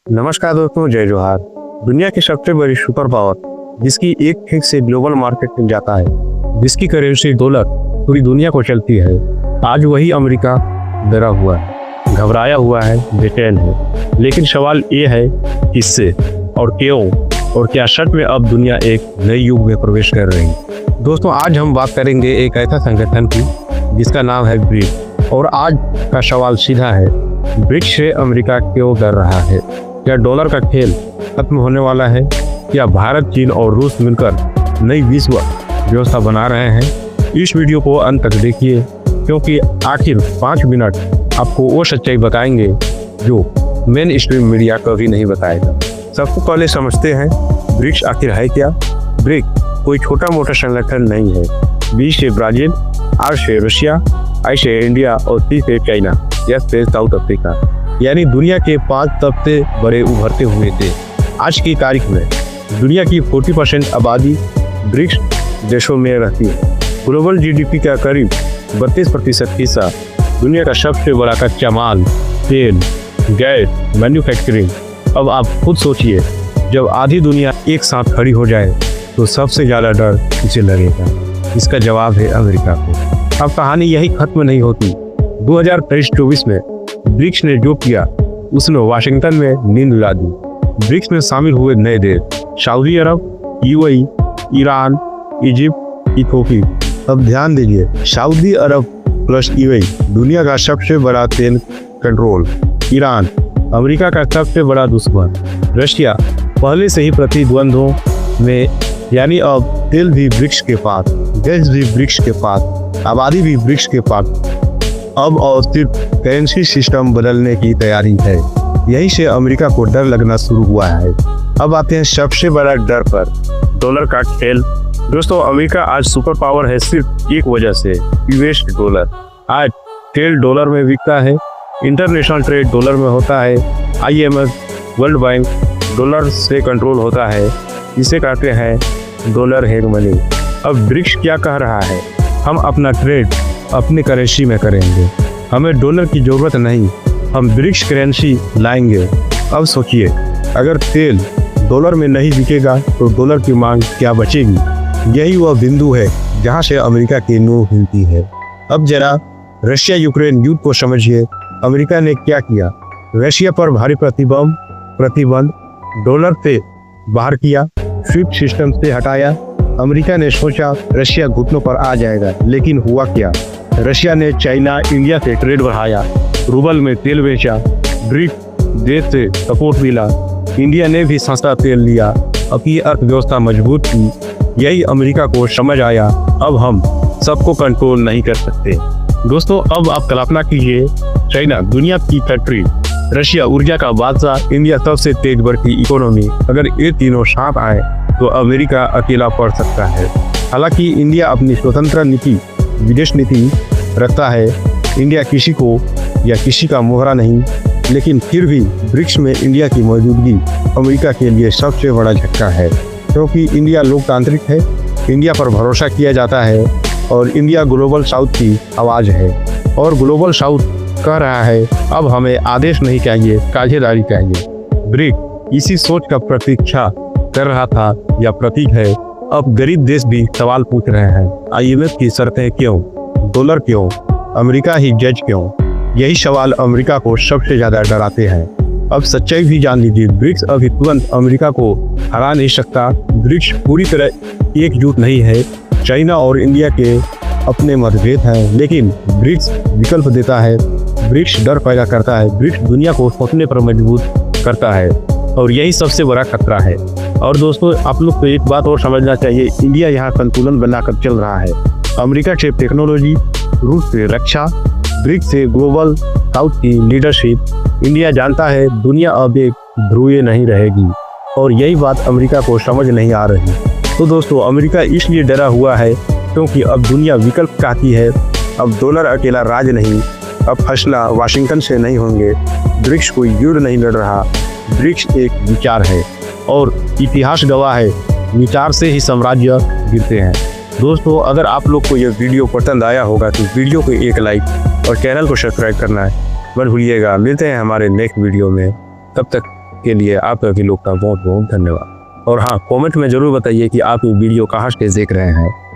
नमस्कार दोस्तों, जय जोहार। दुनिया की सबसे बड़ी सुपर पावर जिसकी एक क्लिक से ग्लोबल मार्केट में जाता है, जिसकी करेंसी डॉलर पूरी दुनिया को चलती है, आज वही अमेरिका डरा हुआ है, घबराया हुआ है, बेचैन है। लेकिन सवाल ये है किससे और क्यों, और क्या सच में अब दुनिया एक नए युग में प्रवेश कर रही है। दोस्तों, आज हम बात करेंगे एक ऐसा संगठन की जिसका नाम है ब्रिक्स। और आज का सवाल सीधा है, ब्रिक्स से अमेरिका क्यों डर रहा है? क्या डॉलर का खेल खत्म होने वाला है? क्या भारत, चीन और रूस मिलकर नई विश्व व्यवस्था बना रहे हैं? इस वीडियो को अंत तक देखिए, क्योंकि आखिर 5 मिनट आपको वो सच्चाई बताएंगे जो मेन स्ट्रीम मीडिया कभी नहीं बताएगा। सबसे पहले समझते हैं ब्रिक्स आखिर है क्या। ब्रिक्स कोई छोटा मोटा संगठन नहीं है। बी से ब्राजील, आर से रशिया, आई से इंडिया और सी से चाइना, एस से साउथ अफ्रीका, यानी दुनिया के 5 सबसे बड़े उभरते हुए थे। आज की तारीख में दुनिया की 40% आबादी ब्रिक्स देशों में रहती है। ग्लोबल जीडीपी का करीब 32% हिस्सा दुनिया का सबसे बड़ा कच्चा माल, तेल, गैस, मैन्युफैक्चरिंग। अब आप खुद सोचिए, जब आधी दुनिया एक साथ खड़ी हो जाए तो सबसे ज़्यादा डर किसे लगेगा? इसका जवाब है अमेरिका को। अब कहानी यही खत्म नहीं होती। 2023-24 में ब्रिक्स ने जो किया उसने वाशिंगटन में नींद उड़ा दी। ब्रिक्स में शामिल हुए नए देश सऊदी अरब, यूएई, ईरान, इजिप्ट, इथोपिया। अब ध्यान दीजिए, सऊदी अरब प्लस यूएई दुनिया का सबसे बड़ा तेल कंट्रोल, ईरान अमेरिका का सबसे बड़ा दुश्मन, रशिया पहले से ही प्रतिद्वंद्वों में, यानी अब तेल भी ब्रिक्स के पास, गैस भी ब्रिक्स के पास, आबादी भी ब्रिक्स के पास। अब और सिर्फ करेंसी सिस्टम बदलने की तैयारी है। यहीं से अमेरिका को डर लगना शुरू हुआ है। अब आते हैं सबसे बड़ा डर पर, डॉलर का खेल। दोस्तों, अमेरिका आज सुपर पावर है सिर्फ एक वजह से, यूएस डॉलर। आज तेल डॉलर में बिकता है, इंटरनेशनल ट्रेड डॉलर में होता है, IMF, वर्ल्ड बैंक डॉलर से कंट्रोल होता है। इसे कहते हैं डॉलर हेड मनी। अब ब्रिक्स क्या कह रहा है? हम अपना ट्रेड अपनी करेंसी में करेंगे, हमें डॉलर की जरूरत नहीं, हम ब्रिक्स करेंसी लाएंगे। अब सोचिए, अगर तेल डॉलर में नहीं बिकेगा तो डॉलर की मांग क्या बचेगी? यही वह बिंदु है जहां से अमेरिका की नींव हिलती है। अब जरा रशिया यूक्रेन युद्ध को समझिए। अमेरिका ने क्या किया? रशिया पर भारी प्रतिबंध डॉलर से बाहर किया, स्विफ्ट सिस्टम से हटाया। अमेरिका ने सोचा रशिया घुटनों पर आ जाएगा, लेकिन हुआ क्या? रशिया ने चाइना, इंडिया से ट्रेड बढ़ाया, रूबल में तेल बेचा, ब्रिक्स देश से सपोर्ट मिला, इंडिया ने भी सस्ता तेल लिया, अपनी अर्थव्यवस्था मजबूत की। यही अमेरिका को समझ आया, अब हम सबको कंट्रोल नहीं कर सकते। दोस्तों, अब आप कल्पना कीजिए, चाइना दुनिया की फैक्ट्री, रशिया ऊर्जा का बादशाह, इंडिया सबसे तेज बढ़ती इकोनॉमी। अगर ये तीनों साथ आए तो अमेरिका अकेला पड़ सकता है। हालांकि इंडिया अपनी स्वतंत्र नीति, विदेश नीति रखता है। इंडिया किसी को या किसी का मोहरा नहीं, लेकिन फिर भी ब्रिक्स में इंडिया की मौजूदगी अमेरिका के लिए सबसे बड़ा झटका है, क्योंकि इंडिया लोकतांत्रिक है, इंडिया पर भरोसा किया जाता है और इंडिया ग्लोबल साउथ की आवाज़ है। और ग्लोबल साउथ कह रहा है, अब हमें आदेश नहीं चाहिए, साझेदारी चाहिए। ब्रिक्स इसी सोच का प्रतीक्षा कर रहा था या प्रतीक है। अब गरीब देश भी सवाल पूछ रहे हैं, IMF की शर्तें क्यों, डॉलर क्यों, अमेरिका ही जज क्यों? यही सवाल अमेरिका को सबसे ज्यादा डराते हैं। अब सच्चाई भी जान लीजिए, ब्रिक्स अभी तुरंत अमेरिका को हरा नहीं सकता। ब्रिक्स पूरी तरह एकजुट नहीं है। चाइना और इंडिया के अपने मतभेद हैं, लेकिन ब्रिक्स विकल्प देता है, ब्रिक्स डर पैदा करता है, ब्रिक्स दुनिया को सोचने पर मजबूर करता है, और यही सबसे बड़ा खतरा है। और दोस्तों, आप लोग को एक बात और समझना चाहिए, इंडिया यहाँ संतुलन बनाकर चल रहा है। अमेरिका से टेक्नोलॉजी, रूस से रक्षा, ब्रिक्स से ग्लोबल साउथ की लीडरशिप। इंडिया जानता है दुनिया अब एक ध्रुवीय नहीं रहेगी, और यही बात अमेरिका को समझ नहीं आ रही। तो दोस्तों, अमेरिका इसलिए डरा हुआ है क्योंकि अब दुनिया विकल्प चाहती है। अब डॉलर अकेला राज नहीं, अब फैसला वाशिंगटन से नहीं होंगे। ब्रिक्स कोई युद्ध नहीं लड़ रहा, ब्रिक्स एक विचार है, और इतिहास गवाह है, विचार से ही साम्राज्य गिरते हैं। दोस्तों, अगर आप लोग को यह वीडियो पसंद आया होगा तो वीडियो को एक लाइक और चैनल को सब्सक्राइब करना है मत भूलिएगा। मिलते हैं हमारे नेक्स्ट वीडियो में, तब तक के लिए आप सभी लोग का बहुत बहुत धन्यवाद। और हाँ, कमेंट में ज़रूर बताइए कि आप ये वीडियो कहाँ से देख रहे हैं।